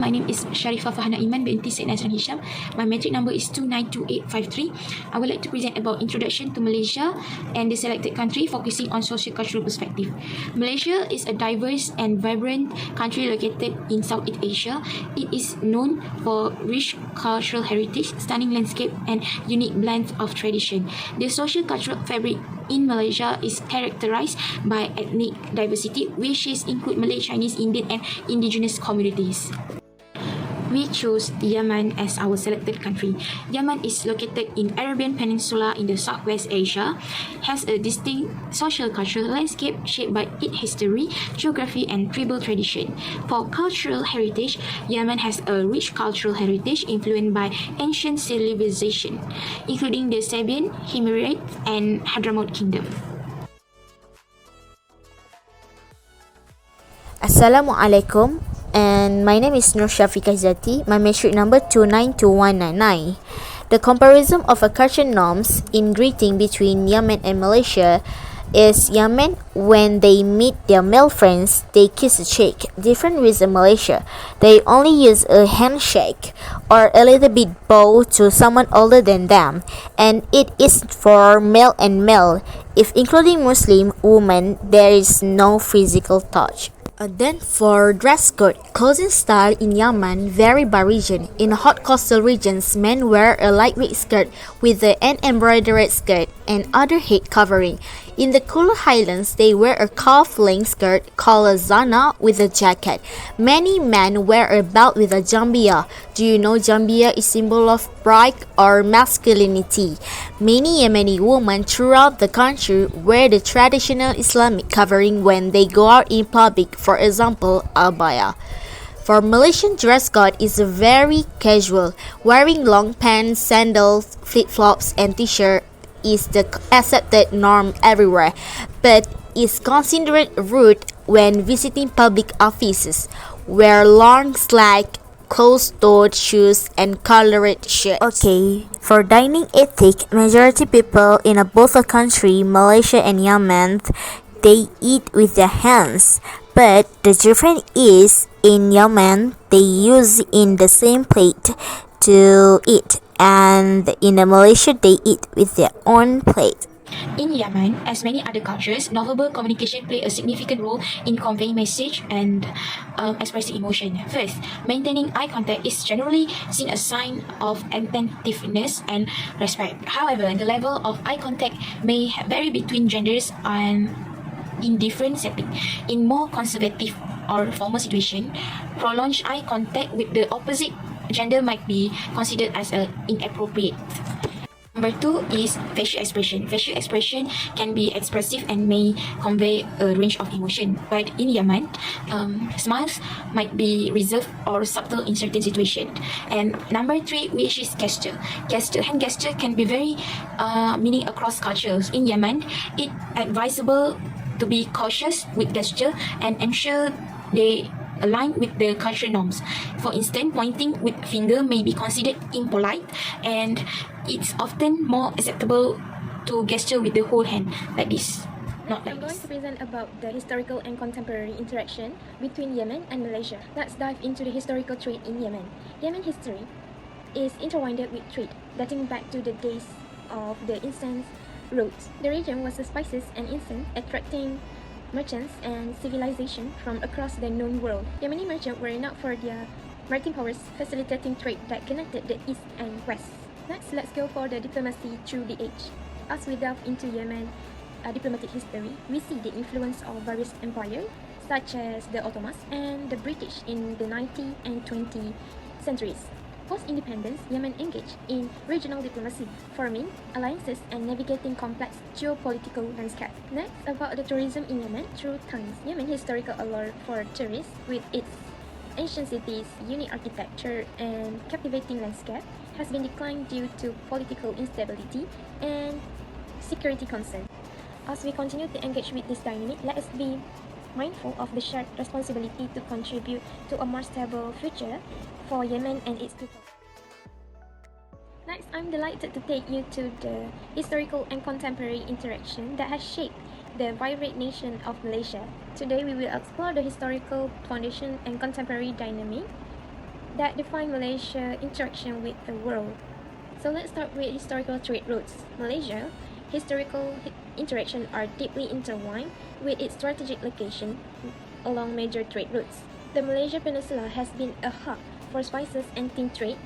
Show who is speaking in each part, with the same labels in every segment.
Speaker 1: My name is Sharifah Fahana Iman binti Said Nazran Hisham. My metric number is 292853. I would like to present about introduction to Malaysia and the selected country, focusing on socio-cultural perspective. Malaysia is a diverse and vibrant country located in Southeast Asia. It is known for rich cultural heritage, stunning landscape, and unique blend of tradition. The social-cultural fabric in Malaysia is characterized by ethnic diversity, which include Malay, Chinese, Indian, and indigenous communities. We chose Yemen as our selected country. Yemen is located in Arabian Peninsula in the Southwest Asia, has a distinct social cultural landscape shaped by its history, geography, and tribal tradition. For cultural heritage, Yemen has a rich cultural heritage influenced by ancient civilization, including the Sabian, Himyarite, and Hadramaut Kingdom.
Speaker 2: Assalamualaikum, and my name is Nur Syafiqah Zati. My metric number 292199. The comparison of a culture norms in greeting between Yemen and Malaysia is Yemen, when they meet their male friends, they kiss a cheek. Different with Malaysia, they only use a handshake or a little bit bow to someone older than them, and it is for male and male. If including Muslim women, there is no physical touch. Then for dress code, clothing style in Yemen vary by region. In hot coastal regions, men wear a lightweight skirt with an embroidered skirt and other head covering. In the cooler highlands, they wear a calf-length skirt called a zana with a jacket. Many men wear a belt with a jambia. Do you know jambia is symbol of pride or masculinity? Many Yemeni women throughout the country wear the traditional Islamic covering when they go out in public, for example, abaya. For Malaysian dress code is very casual, wearing long pants, sandals, flip-flops, and t-shirt is the accepted norm everywhere, but is considered rude when visiting public offices. Wear long slack, closed-toed shoes, and colored shirts. Okay, for dining ethic, majority people in both the country, Malaysia and Yemen, they eat with their hands. But the difference is, in Yemen, they use in the same plate to eat, and in Malaysia, they eat with their own plate.
Speaker 1: In Yemen, as many other cultures, nonverbal communication play a significant role in conveying message and expressing emotion. First, maintaining eye contact is generally seen as a sign of attentiveness and respect. However, the level of eye contact may vary between genders and in different settings. In more conservative or formal situation, prolonged eye contact with the opposite gender might be considered as inappropriate. Number 2 is facial expression. Facial expression can be expressive and may convey a range of emotion. But in Yemen, smiles might be reserved or subtle in certain situations. And number 3, which is gesture. Hand gesture can be very meaning across cultures. In Yemen, it's advisable to be cautious with gesture and ensure they align with the cultural norms. For instance, pointing with finger may be considered impolite, and it's often more acceptable to gesture with the whole hand like this, not like
Speaker 3: I'm going
Speaker 1: this.
Speaker 3: to present about the historical and contemporary interaction between Yemen and Malaysia. Let's dive into the historical trade in Yemen. Yemen history is intertwined with trade, dating back to the days of the incense roads. The region was the spices and incense attracting merchants and civilization from across the known world. Yemeni merchants were renowned for their maritime powers, facilitating trade that connected the east and west. Next, let's go for the diplomacy through the age. As we delve into Yemen diplomatic history, we see the influence of various empires, such as the Ottomans and the British in the 19th and 20th centuries. Post-independence, Yemen engaged in regional diplomacy, forming alliances and navigating complex geopolitical landscape. Next, about the tourism in Yemen through times. Yemen historical allure for tourists with its ancient cities, unique architecture, and captivating landscape has been declined due to political instability and security concerns. As we continue to engage with this dynamic, let us be mindful of the shared responsibility to contribute to a more stable future for Yemen and its people. Next, I'm delighted to take you to the historical and contemporary interaction that has shaped the vibrant nation of Malaysia. Today, we will explore the historical foundation and contemporary dynamic that define Malaysia's interaction with the world. So let's start with historical trade routes. Malaysia historical interaction are deeply intertwined with its strategic location along major trade routes. The Malaysia Peninsula has been a hub for spices and tin trade,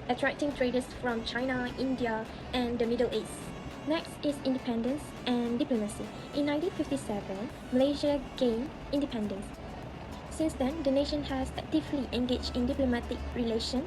Speaker 3: attracting traders from China, India, and the Middle East. Next is independence and diplomacy. In 1957, Malaysia gained independence. Since then, the nation has actively engaged in diplomatic relations,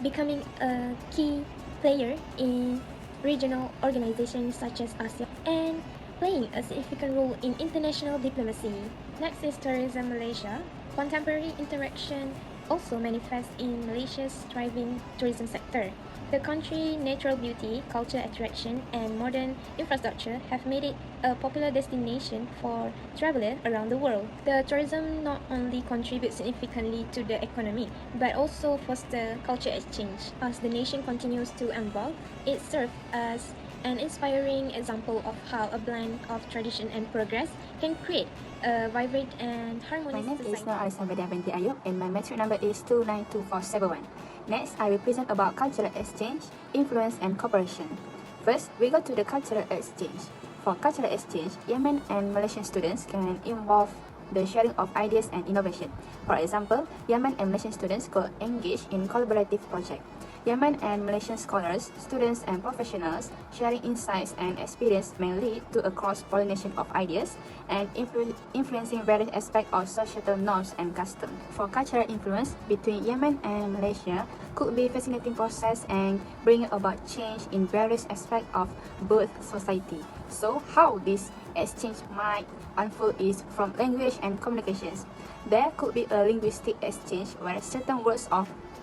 Speaker 3: becoming a key player in regional organizations such as ASEAN and playing a significant role in international diplomacy. Next is tourism Malaysia. Contemporary interaction also manifests in Malaysia's thriving tourism sector. The country's natural beauty, cultural attraction, and modern infrastructure have made it a popular destination for travelers around the world. The tourism not only contributes significantly to the economy, but also fosters culture exchange. As the nation continues to evolve, it serves as an inspiring example of how a blend of tradition and progress can create a vibrant and
Speaker 4: My
Speaker 3: harmonious
Speaker 4: name is
Speaker 3: society.
Speaker 4: Nur Alisabeda binti Ayub and my metric number is 292471. Next, I will present about cultural exchange, influence and cooperation. First, we go to the cultural exchange. For cultural exchange, Yemen and Malaysian students can involve the sharing of ideas and innovation. For example, Yemen and Malaysian students could engage in collaborative projects. Yemen and Malaysian scholars, students and professionals sharing insights and experience may lead to a cross-pollination of ideas and influencing various aspects of societal norms and customs. For cultural influence between Yemen and Malaysia could be a fascinating process and bringing about change in various aspects of both society. So how this exchange might unfold is from language and communications. There could be a linguistic exchange where certain words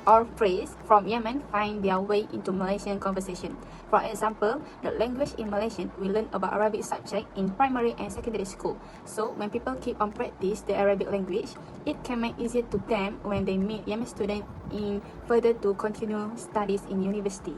Speaker 4: or phrase from Yemen find their way into Malaysian conversation. For example, the language in Malaysian we learn about Arabic subject in primary and secondary school. So when people keep on practice the Arabic language, it can make easier to them when they meet Yemen students in further to continue studies in university.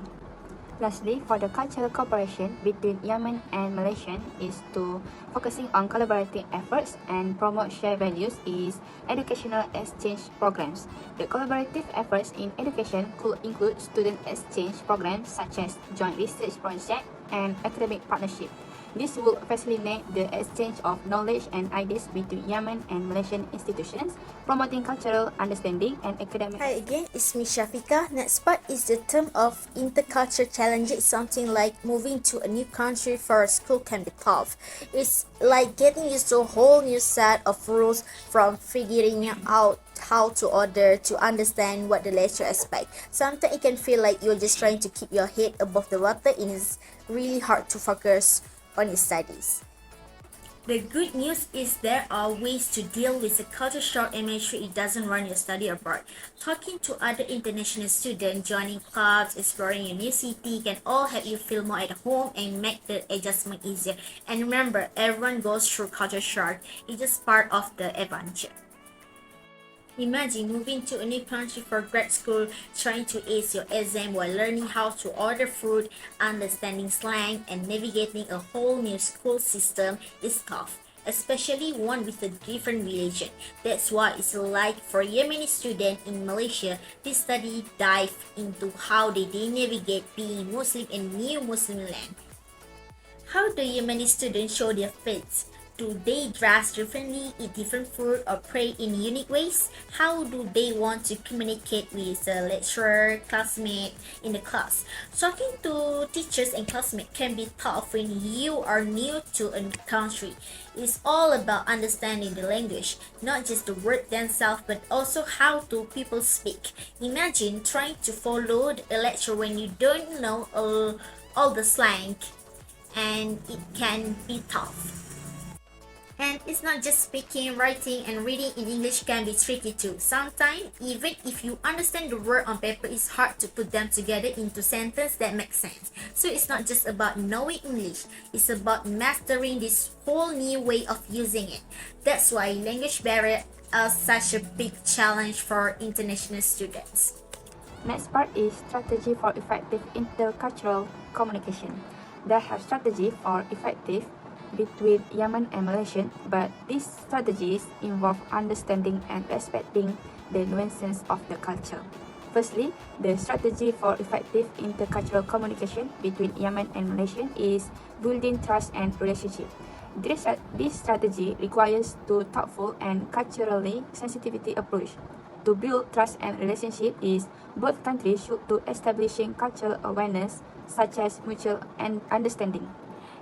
Speaker 4: Lastly, for the cultural cooperation between Yemen and Malaysia is to focusing on collaborating efforts and promote shared values is educational exchange programs. The collaborative efforts in education could include student exchange programs such as joint research project and academic partnership. This will facilitate the exchange of knowledge and ideas between Yemen and Malaysian institutions, promoting cultural understanding and academic.
Speaker 2: Hi again, it's me Shafika. Next part is the term of intercultural challenge. It's something like moving to a new country for a school can be tough. It's like getting used to a whole new set of rules, from figuring out how to order to understand what the lecture expect. Sometimes it can feel like you're just trying to keep your head above the water and it's really hard to focus on your studies. The good news is there are ways to deal with the culture shock and make sure it doesn't run your study abroad. Talking to other international students, joining clubs, exploring a new city can all help you feel more at home and make the adjustment easier. And remember, everyone goes through culture shock. It's just part of the adventure. Imagine moving to a new country for grad school, trying to ace your exam while learning how to order food, understanding slang, and navigating a whole new school system is tough, especially one with a different religion. That's why it's like for Yemeni students in Malaysia, this study dive into how they navigate being Muslim in new Muslim land. How do Yemeni students show their faith? Do they dress differently, eat different food, or pray in unique ways? How do they want to communicate with a lecturer, classmate in the class? Talking to teachers and classmates can be tough when you are new to a country. It's all about understanding the language, not just the word themselves, but also how do people speak. Imagine trying to follow a lecture when you don't know all the slang, and it can be tough. And it's not just speaking, writing, and reading in English can be tricky too. Sometimes, even if you understand the word on paper, it's hard to put them together into sentences that make sense. So it's not just about knowing English, it's about mastering this whole new way of using it. That's why language barrier are such a big challenge for international students.
Speaker 4: Next part is strategy for effective intercultural communication. They have strategy for effective between Yemen and Malaysia, but these strategies involve understanding and respecting the nuances of the culture. Firstly, the strategy for effective intercultural communication between Yemen and Malaysia is building trust and relationship. This strategy requires a thoughtful and culturally sensitivity approach. To build trust and relationship is both countries should to establishing cultural awareness such as mutual understanding.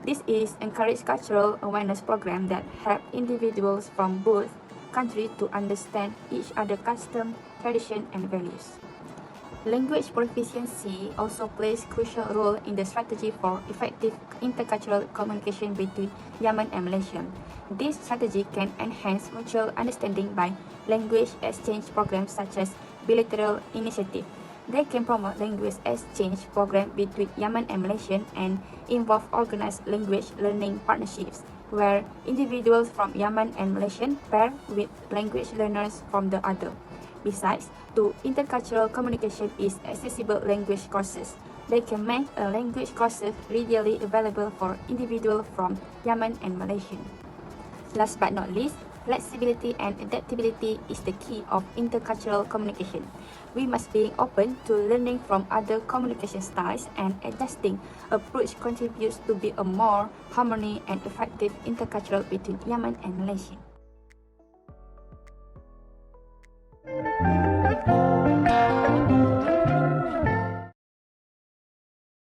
Speaker 4: This is encourage cultural awareness program that help individuals from both countries to understand each other's custom, tradition, and values. Language proficiency also plays crucial role in the strategy for effective intercultural communication between Yemen and Malaysia. This strategy can enhance mutual understanding by language exchange programs such as bilateral initiative. They can promote language exchange program between Yemen and Malaysia and involve organized language learning partnerships where individuals from Yemen and Malaysia pair with language learners from the other. Besides, to intercultural communication is accessible language courses. They can make a language courses readily available for individuals from Yemen and Malaysia. Last but not least, flexibility and adaptability is the key of intercultural communication. We must be open to learning from other communication styles and adjusting approach contributes to be a more harmony and effective intercultural between Yemen and Malaysia.